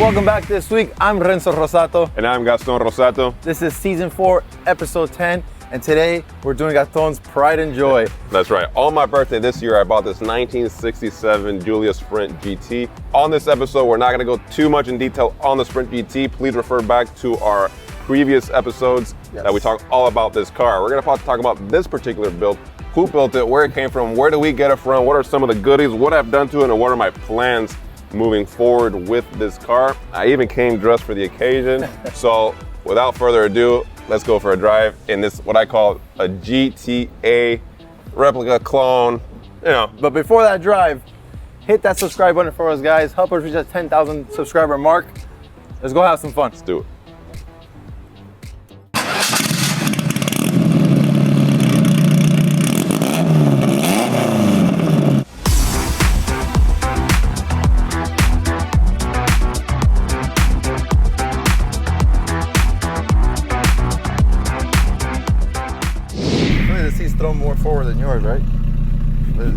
welcome back this week. I'm Renzo Rossato. And I'm Gaston Rossato. This is season 4, episode 10. And today we're doing Gaston's pride and joy. That's right. On my birthday this year, I bought this 1967 Giulia Sprint GT. On this episode, we're not going to go too much in detail on the Sprint GT. Please refer back to our previous episodes that we talk all about this car. We're going to talk about this particular build, who built it, where it came from, where do we get it from, what are some of the goodies, what I've done to it, and what are my plans moving forward with this car. I even came dressed for the occasion. So without further ado, let's go for a drive in this, what I call a GTA replica clone, you know. But before that drive, hit that subscribe button for us, guys. Help us reach that 10,000 subscriber mark. Let's go have some fun. Let's do it. Thrown more forward than yours, right?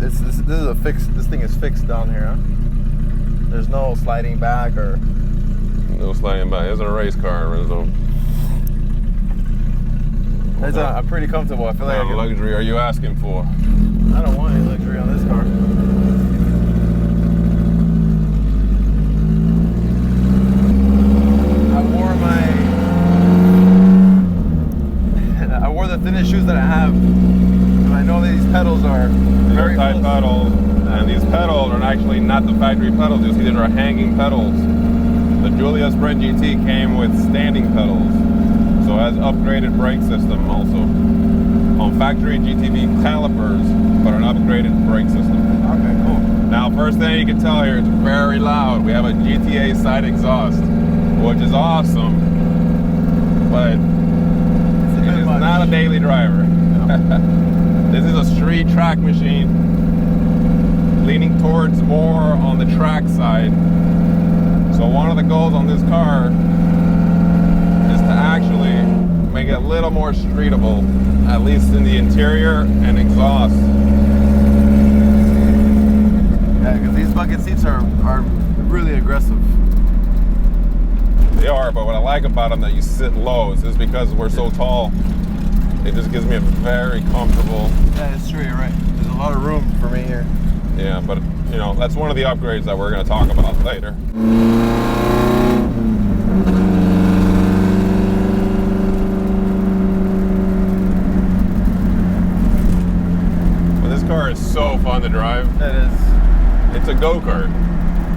This is a fixed. This thing is fixed down here, huh? There's no sliding back or. No sliding back. It's a race car, Renzo. I'm pretty comfortable. I feel like. What luxury are you asking for? I don't want any luxury on this car. I wore the thinnest shoes that I have. I know these pedals are very tight pedals, and these pedals are actually not the factory pedals. You see, these are hanging pedals. The Giulia Sprint GT came with standing pedals, so it has upgraded brake system also. On factory GTV calipers, but an upgraded brake system. Okay, cool. Now, first thing you can tell here, it's very loud. We have a GTA side exhaust, which is awesome, but it's not a daily driver. This is a street track machine, leaning towards more on the track side. So one of the goals on this car is to actually make it a little more streetable, at least in the interior and exhaust. Yeah, because these bucket seats are really aggressive. They are, but what I like about them that you sit low is because we're so tall. It just gives me a very comfortable. Yeah, it's true, you're right. There's a lot of room for me here. Yeah, but you know, that's one of the upgrades that we're going to talk about later. But this car is so fun to drive. It is. It's a go-kart.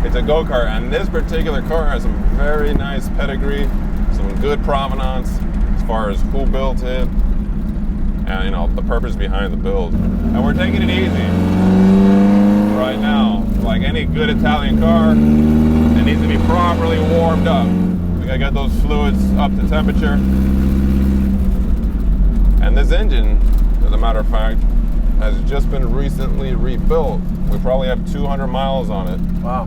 It's a go-kart, and this particular car has some very nice pedigree, some good provenance as far as who built it, and you know, the purpose behind the build. And we're taking it easy right now. Like any good Italian car, it needs to be properly warmed up. We gotta get those fluids up to temperature. And this engine, as a matter of fact, has just been recently rebuilt. We probably have 200 miles on it. Wow.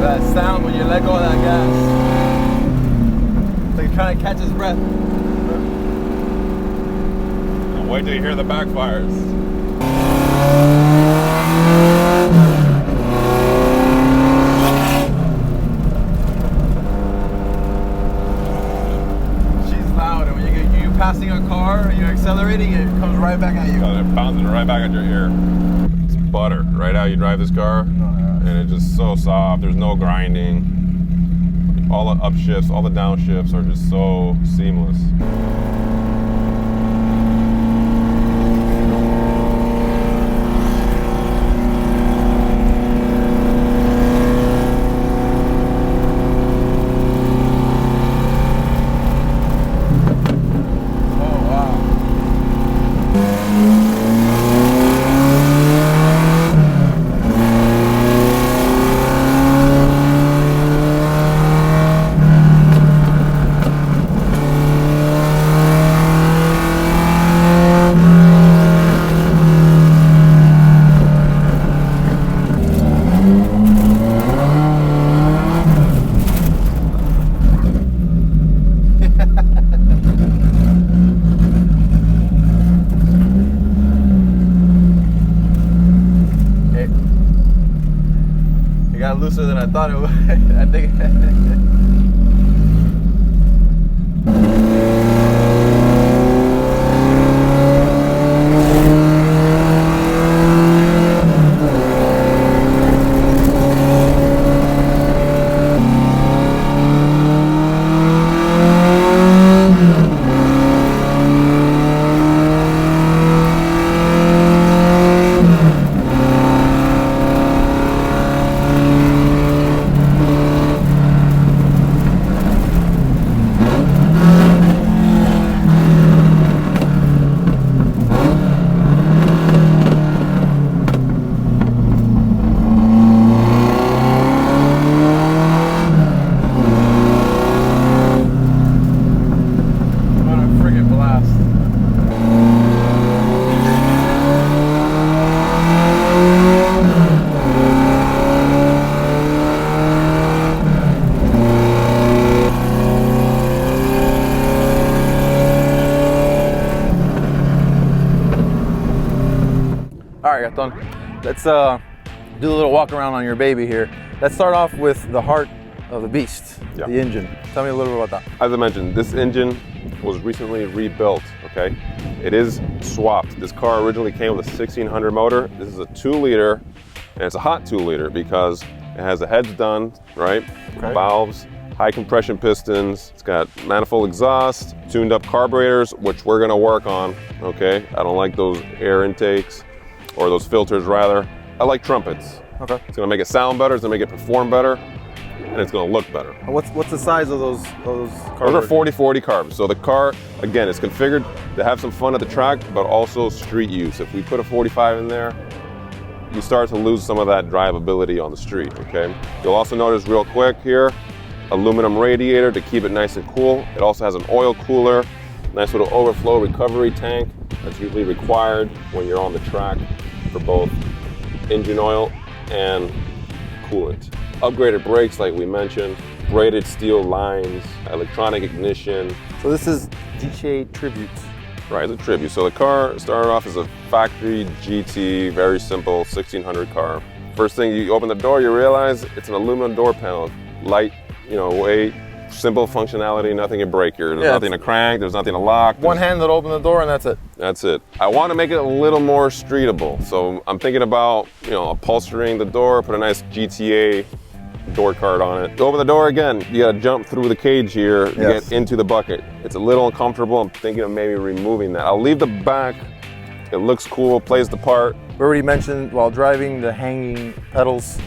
That sound when you let go of that gas. It's like you're trying to catch his breath. And wait till you hear the backfires. She's loud, and when you're passing a car and you're accelerating, it comes right back at you. It pounds it right back at your ear. It's butter, right how you drive this car. And it's just so soft, there's no grinding. All the upshifts, all the downshifts are just so seamless. I thought it was. I think. Gaston, let's do a little walk around on your baby here. Let's start off with the heart of the beast, the engine. Tell me a little bit about that. As I mentioned, this engine was recently rebuilt, okay? It is swapped. This car originally came with a 1600 motor. This is a 2-liter, and it's a hot 2-liter because it has the heads done, right? Okay. Valves, high compression pistons. It's got manifold exhaust, tuned up carburetors, which we're gonna work on, okay? I don't like those air intakes, or those filters rather. I like trumpets. Okay. It's gonna make it sound better, it's gonna make it perform better, and it's gonna look better. What's the size of those carbs? Those are 40/40 carbs. So the car, again, is configured to have some fun at the track, but also street use. If we put a 45 in there, you start to lose some of that drivability on the street, okay? You'll also notice real quick here, aluminum radiator to keep it nice and cool. It also has an oil cooler, nice little overflow recovery tank that's usually required when you're on the track for both engine oil and coolant. Upgraded brakes like we mentioned, braided steel lines, electronic ignition. So this is GTA Tribute. Right, it's a Tribute. So the car started off as a factory GT, very simple 1600 car. First thing you open the door, you realize it's an aluminum door panel. Light, weight, simple functionality, nothing to break here. There's nothing to crank, there's nothing to lock. One hand that open the door and that's it. That's it. I want to make it a little more streetable. So I'm thinking about, upholstering the door, put a nice GTA door card on it. To open the door again, you gotta jump through the cage here to get into the bucket. It's a little uncomfortable. I'm thinking of maybe removing that. I'll leave the back. It looks cool, plays the part. We already mentioned while driving the hanging pedals.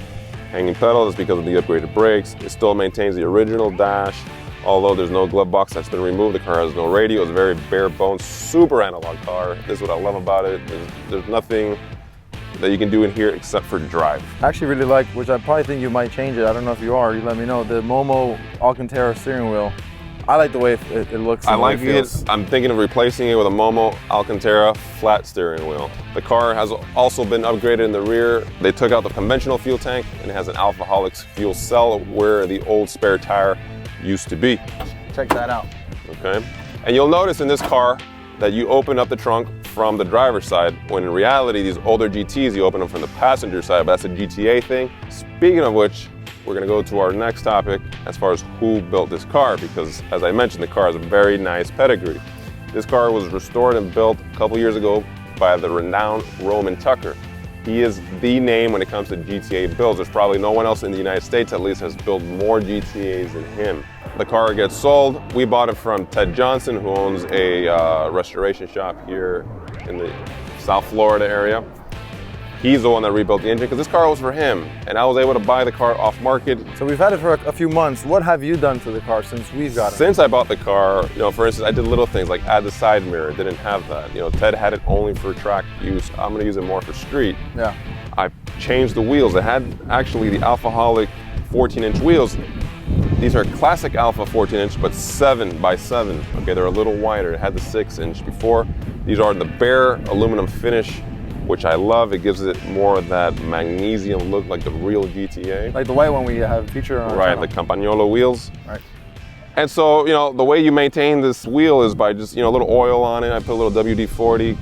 Hanging pedal is because of the upgraded brakes. It still maintains the original dash, although there's no glove box that's been removed. The car has no radio. It's a very bare bones, super analog car. This is what I love about it. There's nothing that you can do in here except for drive. I actually really like, which I probably think you might change it. I don't know if you are, you let me know, the Momo Alcantara steering wheel. I like the way it looks. I like it. I'm thinking of replacing it with a Momo Alcantara flat steering wheel. The car has also been upgraded in the rear. They took out the conventional fuel tank and it has an Alfaholics fuel cell where the old spare tire used to be. Check that out. Okay. And you'll notice in this car that you open up the trunk from the driver's side, when in reality, these older GTs, you open them from the passenger side, but that's a GTA thing. Speaking of which, we're gonna go to our next topic as far as who built this car, because as I mentioned, the car has a very nice pedigree. This car was restored and built a couple years ago by the renowned Roman Tucker. He is the name when it comes to GTA builds. There's probably no one else in the United States at least has built more GTAs than him. The car gets sold. We bought it from Ted Johnson, who owns a restoration shop here in the South Florida area. He's the one that rebuilt the engine because this car was for him, and I was able to buy the car off market. So we've had it for a few months. What have you done to the car since we've got it? Since I bought the car, for instance, I did little things like add the side mirror. It didn't have that. Ted had it only for track use. I'm gonna use it more for street. Yeah. I changed the wheels. It had actually the Alfaholic 14-inch wheels. These are classic Alfa 14-inch, but 7x7. Okay, they're a little wider. It had the 6-inch before. These are the bare aluminum finish, which I love. It gives it more of that magnesium look, like the real GTA. Like the white one we have featured on our Right, channel. the Campagnolo wheels. Right. And so, the way you maintain this wheel is by just, a little oil on it. I put a little WD-40,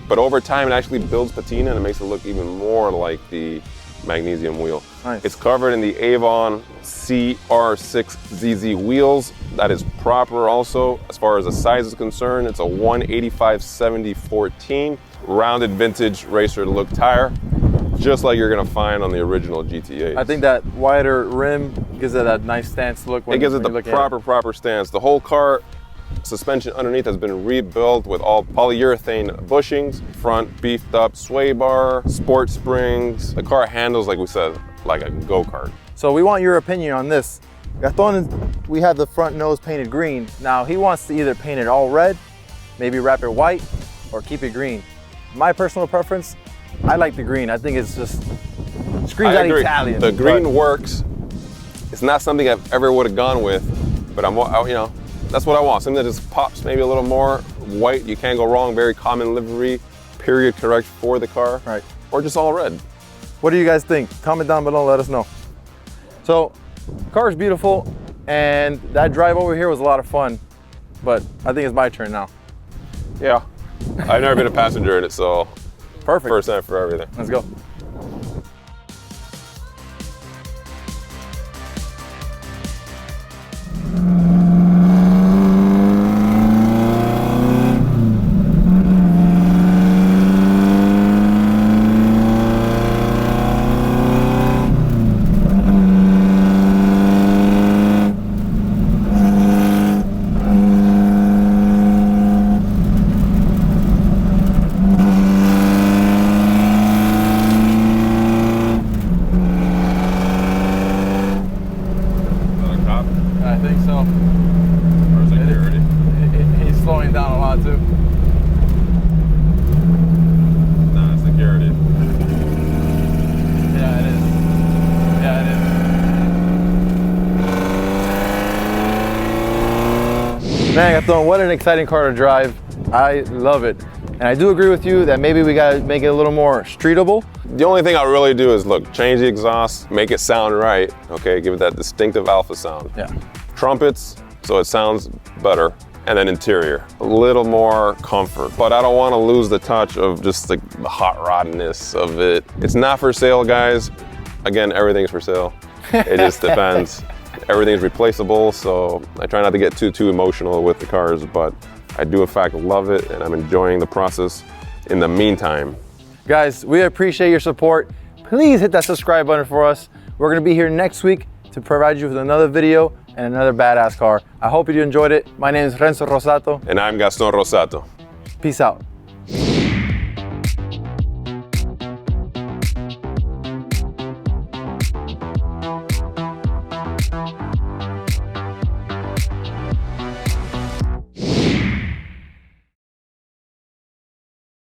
but over time it actually builds patina and it makes it look even more like the magnesium wheel. Nice. It's covered in the Avon CR6ZZ wheels. That is proper also. As far as the size is concerned, it's a 185/70/14 rounded vintage racer look tire, just like you're gonna find on the original GTA. I think that wider rim gives it that nice stance look. It gives it the proper stance. The whole car suspension underneath has been rebuilt with all polyurethane bushings, front beefed up sway bar, sport springs. The car handles, like we said, like a go-kart. So we want your opinion on this. Gaston, we have the front nose painted green. Now he wants to either paint it all red, maybe wrap it white, or keep it green. My personal preference, I like the green. I think it's just screams out Italian. The green works. It's not something I've ever would have gone with, but you know, that's what I want. Something that just pops maybe a little more white. You can't go wrong. Very common livery, period correct for the car. Right. Or just all red. What do you guys think? Comment down below, let us know. So, car is beautiful, and that drive over here was a lot of fun, but I think it's my turn now. Yeah. I've never been a passenger in it, so perfect. First time for everything. Let's go. I think so. Or security? He's slowing down a lot too. Nah, security. Yeah, it is. Yeah, it is. Man, Gaston, what an exciting car to drive. I love it. And I do agree with you that maybe we gotta make it a little more streetable. The only thing I really do is look, change the exhaust, make it sound right, okay? Give it that distinctive Alfa sound. Yeah. Trumpets, so it sounds better. And then interior, a little more comfort. But I don't want to lose the touch of just the hot roddness of it. It's not for sale, guys. Again, everything's for sale. It just depends. Everything's replaceable, so I try not to get too emotional with the cars, but I do in fact love it, and I'm enjoying the process in the meantime. Guys, we appreciate your support. Please hit that subscribe button for us. We're gonna be here next week to provide you with another video and another badass car. I hope you enjoyed it. My name is Renzo Rossato. And I'm Gaston Rossato. Peace out.